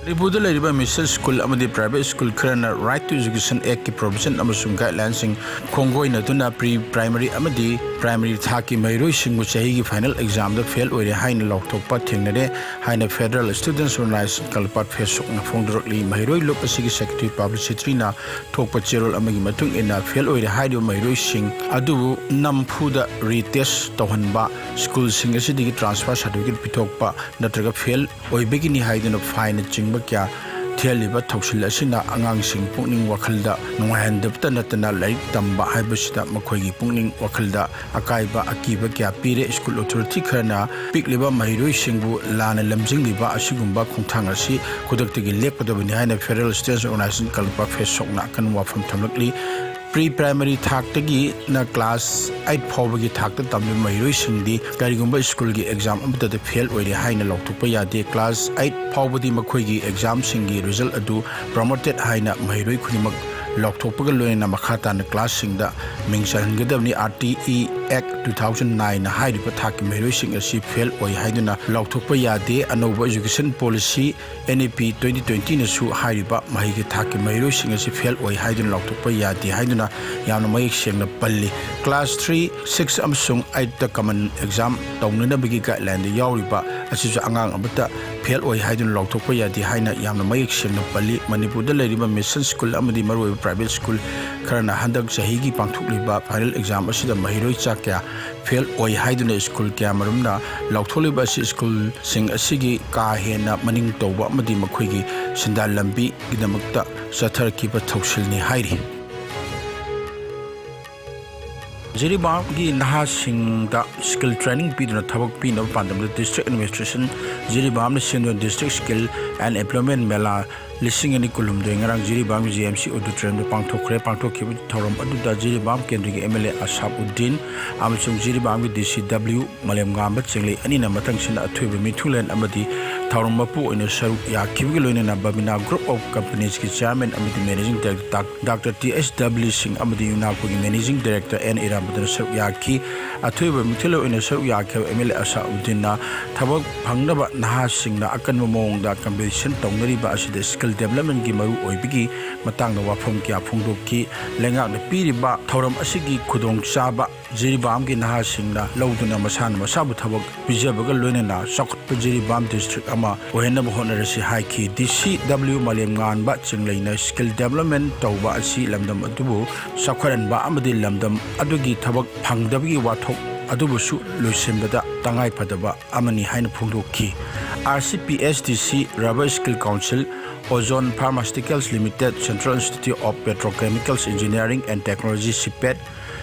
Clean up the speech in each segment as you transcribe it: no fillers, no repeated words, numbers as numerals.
Manipuri leriba mission school amadi private school kharana right to education act ki provision amasung guidelines sing khongoi na tuna pre-primary amadi primary thaki mairoi sing chahi gi final exam da fail oire haina lokthokpa thengnare haina federal students organization kalpat facebook na phongdrokli mairoi lop asigi secretary publicity na thokpa cherol amagi matung ina fail oire haido mairoi sing adu nampuda retest tohanba school sing asidi transfer certificate pitokpa natraga fail oibegi ni haidena fine ching kya thialiba thausil asina angang sing pungning wakhalda nunghandapta natana laik tamba haibasida makhoigi pungning wakhalda akaiba akiba kya pire school authority khana pikliba mahiroi singbu lana lamjingliba asigumba khungthang asi khudaktagi lepodabani haina federal state organization kalpa fesokna kan wafam thamlakli pre-primary thaktagi na class 8 phawbagi thakta tamli mahiroi singdi karigumba school gi exam amta fail oire haina lokthukpa yade class 8 phawbadi makhoigi exam singi result adu promoted haina mahiroi khunimak lokthokpaga loina makhata na class singda mingsangadabni RTE Act 2009 na hairiba thaki mahiroi sing asi fail oi haiduna lokthokpa yade anoba education policy NEP 2020 na su hairiba mahigi thaki mahiroi sing asi fail oi haiduna lokthokpa yade haiduna yamna mayik sengna palli class 3 6 amsung 8 ta common exam tawnana bigi guideline da yawriba asisu angang abata fail oi haiduna lokthokpa yade haina yamna mayik sengna palli Manipur da leriba mission school amadi maroi private school karana handak sahigi pangthukliba final exam asida mahiroi chakya fail oi haiduna school kya marumna lautholiba si school sing asigi ka hena maning toba amadi makhoigi sindal lambi gidamakta satharkiba thausilni hairi Jiribam gi naha singda skill training piduna thabak pina pandam district administration Jiribam senior district skill and employment mela lising ani kulum de ngarang Jiribam GMC auditorium de pangthokre pangthokki thorom aduda Jiribam kendri MLA Asabuddin amsung Jiribam DCW Malemgam chengle ani na matang sina athoiba mithulen amadi thorom mapu oina saru ya khibgi loina na babina group of companies ki chairman amadi managing director Dr TSW Singh amadi UNACO ki managing director N Iram saru ya ki athoiba mithilo oina saru ya khe MLA Asabuddin na thabak phangnaba naha singna akan momong da competition tongnariba asida skill development gi maru oibigi matang na wafam kya phungdokki lenga na piriba thoram asigi khudong chaba Jiribam gi naha singna loduna masana masabu thabak bijabaga loina na sakut Jiribam district ama ohena honarasi haiki DCW Malemngan ba chingleina skill development tawba asi lamdam adubu sakharan ba amadi lamdam adugi thabak phangdabgi wathok adubusu loisembada tangai padaba amani haina phungdokki RCPSDC Rubber Skill Council Ozone Pharmaceuticals Limited Central Institute of Petrochemicals Engineering and Technology CPET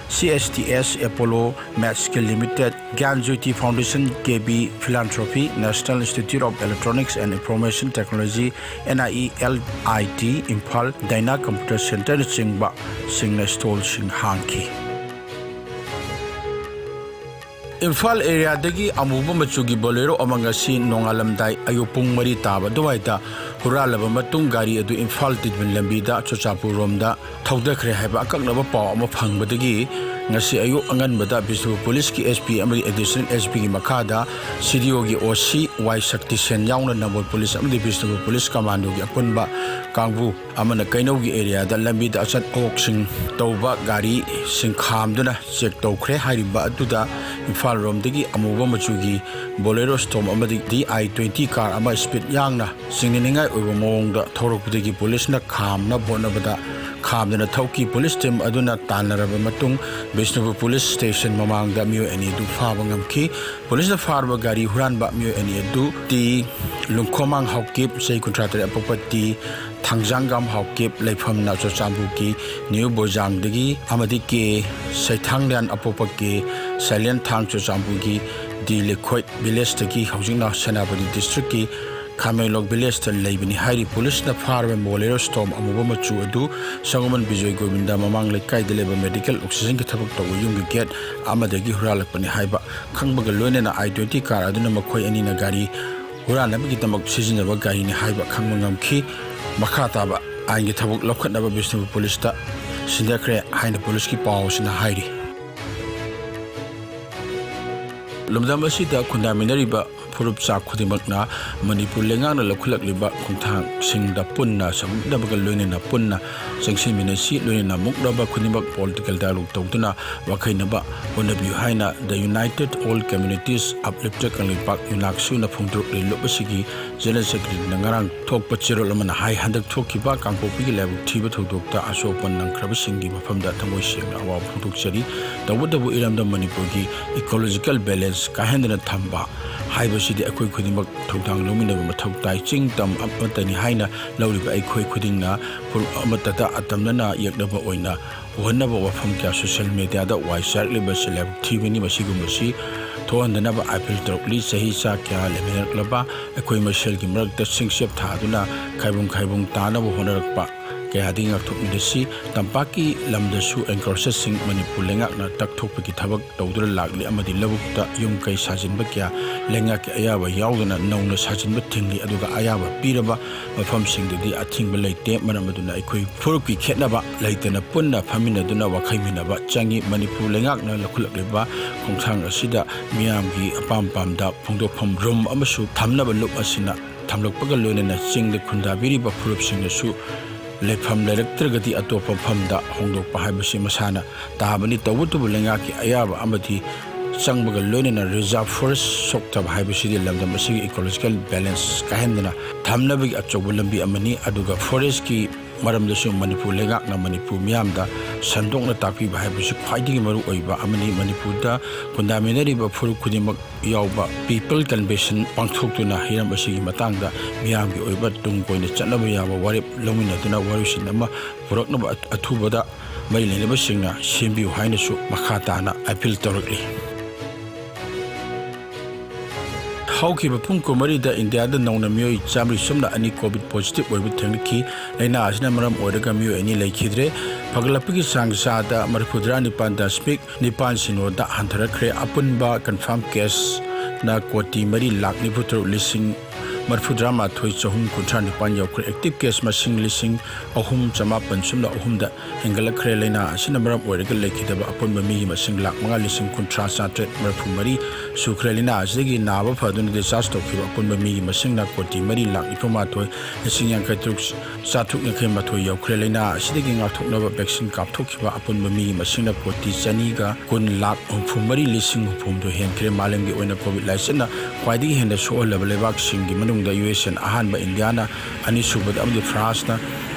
CSTS Apollo Math Skill Limited Gyanjyoti Foundation KB Philanthropy National Institute of Electronics and Information Technology NIELIT Imphal Daina Computer Center Chingba Singna Stall Sing Hanki Imphal area dagi amuba machugi bolero amangasi nongalamdai ayupung mari taba duwaita huralaba matung gari adu Imphal tidbin lambida chochapu romda thawdakhre haiba akaknaba paw ama phangbadagi ngasi ayu anganbada Bisnu Police ki SP amari additional SP gi makhada CDO gi OC Y Shakti Sen yauna Nambol Police amadi Bisnu Police Commando gi apunba kangbu amana kainau gi area da lambida achat oksing tawba gari singkhamduna check tawkhre hariba aduda Imphal romdagi amuba machugi bolero storm amadi DI-20 car ama speed yangna singningai oiba mawongda thorokpudagi police na khamna bonabada khamdana thauki police team aduna tanaraba matung Bisnu Police Station mamangda mio ani du faba ngamki police na farba gari huranba mio ani du ti lungkhomang hawkip sei contractor apopati thangjangam hawkip leifam na chochambu ki new bojang dagi amadi ke saithangdan apopaki silent thang chochambu ki di lekhoi village dagi haujingna Senapati district ki Kamelok village ta leibani hairi police na farba bolero storm amuba machu adu sangoman Bijoy Govinda mamang lekai deleba medical oxygen ki thabak taw yung gi get amadagi huralakpani haiba khangbaga loina na I-20 car aduna makhoi ani na gari hurana bi tamak sijinaba gari ni haiba khangmangam khi makhata ba aingi thabak lokhatnaba Bisnu Police ta sindakre haina police ki paw sina hairi Lumdam asida kundaminariba ꯐꯨꯔꯨꯞ ꯆꯥꯛ ꯈꯨꯗꯤꯡꯃꯛꯅ ꯃꯅꯤꯄꯨꯔ ꯂꯩꯉꯥꯛꯅ ꯂꯧꯈꯠꯂꯛꯂꯤꯕ ꯈꯣꯡꯊꯥꯡꯁꯤꯡꯗ ꯄꯨꯟꯅ ꯁꯃꯨꯛꯅꯕꯒ ꯂꯣꯏꯅꯅ ꯄꯨꯟꯅ ꯆꯪꯁꯤꯟꯃꯤꯟꯅꯁꯤ ꯂꯣꯏꯅꯅ ꯃꯨꯛꯅꯕ ꯈꯨꯗꯤꯡꯃꯛ political ꯗꯥꯏꯂꯣग ꯇꯧꯗꯨꯅ ꯋꯥꯈꯩꯅꯕ ꯍꯣꯠꯅꯕꯤꯌꯨ ꯍꯥꯏꯅ ꯗ ꯌꯨꯅꯥꯏꯇꯦꯗ ꯑꯣꯜ ꯀꯝꯃ꯭ꯌꯨꯅꯤꯇꯤꯁ ꯑꯞꯂꯤꯐꯇꯦꯗ ꯀꯪꯂꯩꯄꯥꯛ ꯌꯨꯅꯥꯛꯁꯨꯅ ꯐꯣꯡꯗꯣꯛꯂꯤ ꯂꯨꯞ ꯑꯁꯤꯒꯤ ꯖꯦꯅꯔꯦꯜ ꯁꯦꯀ꯭ꯔꯦꯇꯔꯤꯅ ꯉꯔꯥꯡ ꯊꯣꯛꯄ ꯆꯦꯔꯣꯜ ꯑꯃꯅ ꯍꯥꯏ ꯍꯟꯗꯛ ꯊꯣꯛꯈꯤꯕ ꯀꯥꯡꯄꯣꯛꯄꯤꯒꯤ ꯂꯥꯏꯕꯛ ꯊꯤꯕ ꯊꯧꯗꯣꯛꯇ ꯑꯁꯣꯛꯄ ꯅꯪꯈ꯭ꯔꯕꯁꯤꯡꯒꯤ ꯃꯐꯝꯗ ꯊꯃꯣꯏ ꯁꯦꯡꯅ ꯑꯋꯥꯕ ꯐꯣꯡꯗꯣꯛꯆꯔꯤ ꯇꯧꯕꯇꯕꯨ ꯏꯔꯝꯗꯝ ꯃꯅꯤꯄꯨꯔꯒꯤ ꯏꯀꯣꯂꯣꯖꯤꯀꯦꯜ ꯕꯦꯂꯦꯟꯁ ꯀꯥꯏꯍꯟꯗꯅ ꯊꯝꯕ ꯍꯥꯏꯕꯁꯤꯗꯤ ꯑꯩꯈꯣꯏ ꯈꯨꯗꯤꯡꯃꯛ ꯊꯧꯗꯥꯡ ꯂꯧꯃꯤꯟꯅꯕ ꯃꯊꯧ ꯇꯥꯏ ꯆꯤꯡ ꯇꯝ ꯑꯃꯠꯇꯅꯤ ꯍꯥꯏꯅ ꯂꯧꯔꯤꯕ ꯑꯩꯈꯣꯏ ꯈꯨꯗꯤꯡꯅ ꯐꯨꯔꯨꯞ ꯑꯃꯠꯇꯗ ꯑꯇꯝꯅꯅ ꯌꯦꯛꯅꯕ ꯑꯣꯏꯅ ꯎꯍꯟꯅꯕ ꯋꯥꯐꯝ ꯀꯌꯥ ꯁꯣꯁꯤꯌꯦꯜ ꯃꯤꯗꯤꯌꯥꯗ ꯋꯥꯏ ꯆꯥꯔꯛꯂꯤꯕꯁꯤ ꯂꯥꯏꯕꯛ ꯊꯤꯕꯅꯤ ꯃꯁꯤꯒꯨꯝꯕꯁꯤ ꯊꯣꯛꯍꯟꯗꯅꯕ ꯑꯥꯄꯤꯜ ꯇꯧꯔꯛꯂꯤ ꯆꯍꯤ ꯆꯥ ꯀꯌꯥ ꯂꯩꯃꯤꯟꯅꯔꯛꯂꯕ ꯑꯩꯈꯣꯏ ꯃꯁꯦꯜꯒꯤ ꯃꯔꯛꯇ ꯆꯤꯡꯆꯦꯞ ꯊꯥꯗꯨꯅ ꯈꯥꯏꯕꯨꯡ ꯇꯥꯅꯕ ꯍꯣꯠꯅꯔꯛꯄ ꯀꯌꯥꯗꯒꯤ ꯉꯥꯛꯊꯣꯛꯃꯤꯟꯅꯁꯤ ꯇꯝꯄꯥꯛꯀꯤ ꯂꯝꯗꯁꯨ ꯑꯦꯟꯀ꯭ꯔꯣꯆꯦꯁꯁꯤꯡ ꯃꯅꯤꯄꯨꯔ ꯂꯩꯉꯥꯛꯅ ꯇꯛꯊꯣꯛꯄꯒꯤ ꯊꯕꯛ ꯇꯧꯗꯨꯅ ꯂꯥꯛꯂꯤ ꯑꯃꯗꯤ ꯂꯧꯕꯨꯛꯇ ꯌꯨꯝ ꯀꯩ ꯁꯥꯖꯤꯟꯕ ꯀꯌꯥ ꯂꯩꯉꯥꯛꯀꯤ ꯑꯌꯥꯕ ꯌꯥꯎꯗꯅ ꯅꯧꯅ ꯁꯥꯖꯤꯟꯕ ꯊꯤꯡꯂꯤ ꯑꯗꯨꯒ ꯑꯌꯥꯕ ꯄꯤꯔꯕ ꯃꯐꯝꯁꯤꯡꯗꯗꯤ ꯑꯊꯤꯡꯕ ꯂꯩꯇꯦ ꯃꯔꯝ ꯑꯗꯨꯅ ꯑꯩꯈꯣꯏ ꯐꯨꯔꯨꯞꯀꯤ ꯈꯦꯠꯅꯕ ꯂꯩꯇꯅ ꯄꯨꯟꯅ ꯐꯝꯃꯤꯟꯅꯗꯨꯅ ꯋꯥꯈꯩꯃꯤꯟꯅꯕ ꯆꯪꯏ ꯃꯅꯤꯄꯨꯔ ꯂꯩꯉꯥꯛꯅ ꯂꯧꯈꯠꯂꯛꯂꯤꯕ ꯈꯣꯡꯊꯥꯡ ꯑꯁꯤꯗ ꯃꯤꯌꯥꯝꯒꯤ ꯑꯄꯥꯝꯕ ꯐꯣꯡꯗꯣꯛꯐꯝ ꯔꯨꯝ ꯑꯃꯁꯨ ꯊꯝꯅꯕ ꯂꯨꯞ ꯑꯁꯤꯅ ꯊꯝꯂꯛꯄꯒ ꯂꯣꯏꯅꯅ ꯆꯤꯡꯗ ꯈꯨꯟꯗꯥꯕꯤꯔꯤꯕ ꯐꯨꯔꯨꯞꯁꯤꯡꯅꯁꯨ ꯂꯩꯐꯝ ꯂꯩꯔꯛꯇ꯭ꯔꯒꯗꯤ ꯑꯇꯣꯞꯄ ꯃꯐꯝꯗ ꯍꯣꯡꯗꯣꯛꯄ ꯍꯥꯏꯕꯁꯤ ꯃꯁꯥꯅ ꯇꯥꯕꯅꯤ ꯇꯧꯕꯇꯕꯨ ꯂꯩꯉꯥꯛꯀꯤ ꯑꯌꯥꯕ ꯑꯃꯗꯤ ꯆꯪꯕꯒ ꯂꯣꯏꯅꯅ ꯔꯤꯖꯥꯔꯚ ꯐꯣꯔꯦꯁ ꯁꯣꯛꯇꯕ ꯍꯥꯏꯕꯁꯤꯗꯤ ꯂꯝꯗꯝ ꯑꯁꯤꯒꯤ ꯏꯀꯣꯂꯣꯖꯤꯀꯦꯜ ꯕꯦꯂꯦꯟꯁ ꯀꯥꯏꯍꯟꯗꯅ ꯊꯝꯅꯕꯒꯤ ꯑꯆꯧꯕ ꯂꯝꯕꯤ ꯑꯃꯅꯤ ꯑꯗꯨꯒ ꯐꯣꯔꯦꯁꯀꯤ ꯃꯔꯝꯗꯁꯨ ꯃꯅꯤꯄꯨꯔ ꯂꯩꯉꯥꯛꯅ ꯃꯅꯤꯄꯨꯔ ꯃꯤꯌꯥꯝꯗ ꯁꯟꯗꯣꯛꯅ ꯇꯥꯛꯄꯤꯕ ꯍꯥꯏꯕꯁꯤ ꯈ꯭ꯋꯥꯏꯗꯒꯤ ꯃꯔꯨꯑꯣꯏꯕ ꯑꯃꯅꯤ ꯃꯅꯤꯄꯨꯔꯗ ꯈꯨꯟꯗꯥꯃꯤꯟꯅꯔꯤꯕ ꯐꯨꯔꯨꯞ ꯈꯨꯗꯤꯡꯃꯛ ꯌꯥꯎꯕ ꯄꯤꯄꯜ ꯀꯟꯚꯦꯟꯁꯟ ꯄꯥꯡꯊꯣꯛꯇꯨꯅ ꯍꯤꯔꯝ ꯑꯁꯤꯒꯤ ꯃꯇꯥꯡꯗ ꯃꯤꯌꯥꯝꯒꯤ ꯑꯣꯏꯕ ꯇꯨꯡ ꯀꯣꯏꯅ ꯆꯠꯅꯕ ꯌꯥꯕ ꯋꯥꯔꯦꯞ ꯂꯧꯃꯤꯟꯅꯗꯨꯅ ꯋꯥꯔꯤꯁꯤꯟ ꯑꯃ ꯄꯨꯔꯛꯅꯕ ꯑꯊꯨꯕꯗ ꯃꯔꯤ ꯂꯩꯅꯕꯁꯤꯡꯅ ꯁꯦꯝꯕꯤꯌꯨ ꯍꯥꯏꯅꯁꯨ ꯃꯈꯥ ꯇꯥꯅ ꯑꯄꯤꯜ ꯇꯧꯔꯛꯂꯤ ꯍꯧꯈꯤꯕ ꯄꯨꯡ 9ꯗ ꯏꯟꯗꯤꯌꯥꯗ ꯅꯧꯅ ꯃꯤꯑꯣꯏ 202 ꯀꯣꯚꯤꯗ ꯄꯣꯖꯤꯇꯤꯚ ꯑꯣꯏꯕ ꯊꯦꯡꯅꯈꯤ ꯂꯩꯅꯥ ꯑꯁꯤꯅ ꯃꯔꯝ ꯑꯣꯏꯔꯒ ꯃꯤꯑꯣꯏ 2 ꯂꯩꯈꯤꯗ꯭ꯔꯦ ꯐꯒꯠꯂꯛꯄꯒꯤ ꯆꯥꯡ ꯆꯥꯗ 69.9% ꯍꯟꯊꯔꯛꯈ꯭ꯔꯦ ꯑꯄꯨꯟꯕ ꯀꯟꯐꯥꯔꯝ ꯀꯦꯁꯅ 3,40,34,319 ꯌꯧꯈ꯭ꯔꯦ ꯑꯦꯛꯇꯤꯚ ꯀꯦꯁ ꯃꯁꯤꯡ 3,903ꯗ ꯍꯦꯟꯒꯠꯂꯛꯈ꯭ꯔꯦ ꯂꯩꯅꯥ ꯑꯁꯤꯅ ꯃꯔꯝ ꯑꯣꯏꯔꯒ ꯂꯩꯈꯤꯗꯕ ꯑꯄꯨꯟꯕ ꯃꯤꯒꯤ ꯃꯁꯤꯡ 5,60,934 ꯁꯨꯈ꯭ꯔꯦ ꯂꯩꯅꯥ ꯑꯁꯤꯗꯒꯤ ꯅꯥꯕ ꯐꯗꯨꯅ ꯗꯤꯁꯆꯥꯔꯖ ꯇꯧꯈꯤꯕ ꯑꯄꯨꯟꯕ ꯃꯤꯒꯤ ꯃꯁꯤꯡꯅ 4,4,93,633 ꯌꯧꯈ꯭ꯔꯦ ꯂꯩꯅꯥ ꯑꯁꯤꯗꯒꯤ ꯉꯥꯛꯊꯣꯛꯅꯕ ꯚꯦꯛꯁꯤꯟ ꯀꯥꯞꯊꯣꯛꯈꯤꯕ ꯑꯄꯨꯟꯕ ꯃꯤꯒꯤ ꯃꯁꯤꯡꯅ 2,163,64,000 ꯍꯦꯟꯈ꯭ꯔꯦ ꯃꯥꯂꯦꯝꯒꯤ ꯑꯣꯏꯅ ꯀꯣꯚꯤꯗ ꯂꯥꯏꯆꯠꯅ ꯈ꯭ꯋꯥꯏꯗꯒꯤ ꯍꯦꯟꯅ ꯁꯣꯛꯍꯜꯂꯕ ꯂꯩꯕꯥꯛꯁꯤꯡꯒꯤ ꯃꯅꯨꯡꯗ ꯌꯨꯑꯦꯁꯑꯦꯅ ꯑꯍꯥꯟꯕ ꯏꯟꯗꯤꯌꯥꯅ ꯑꯅꯤꯁꯨꯕꯗ ꯑꯃꯗꯤ ꯐ꯭ꯔꯥꯟꯁꯅ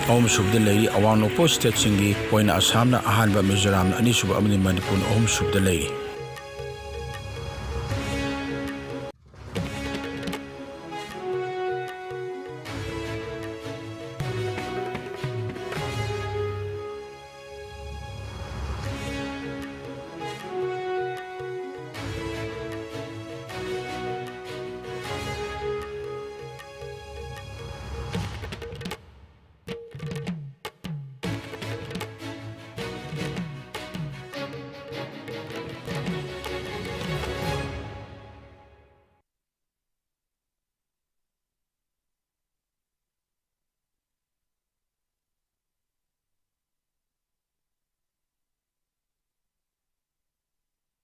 ꯑꯍꯨꯝꯁꯨꯕꯗ ꯂꯩꯔꯤ ꯑꯋꯥꯡ ꯅꯣꯡꯄꯣꯛ ꯁ꯭ꯇꯦꯠꯁꯤꯡꯒꯤ ꯑꯣꯏꯅ ꯑꯁꯥꯝꯅ ꯑꯍꯥꯟꯕ ꯃꯤꯖꯣꯔꯥꯝꯅ ꯑꯅꯤꯁꯨꯕ ꯑꯃꯗꯤ ꯃꯅꯤꯄꯨꯔꯅ ꯑꯍꯨꯝꯁꯨꯕꯗ ꯂꯩꯔꯤ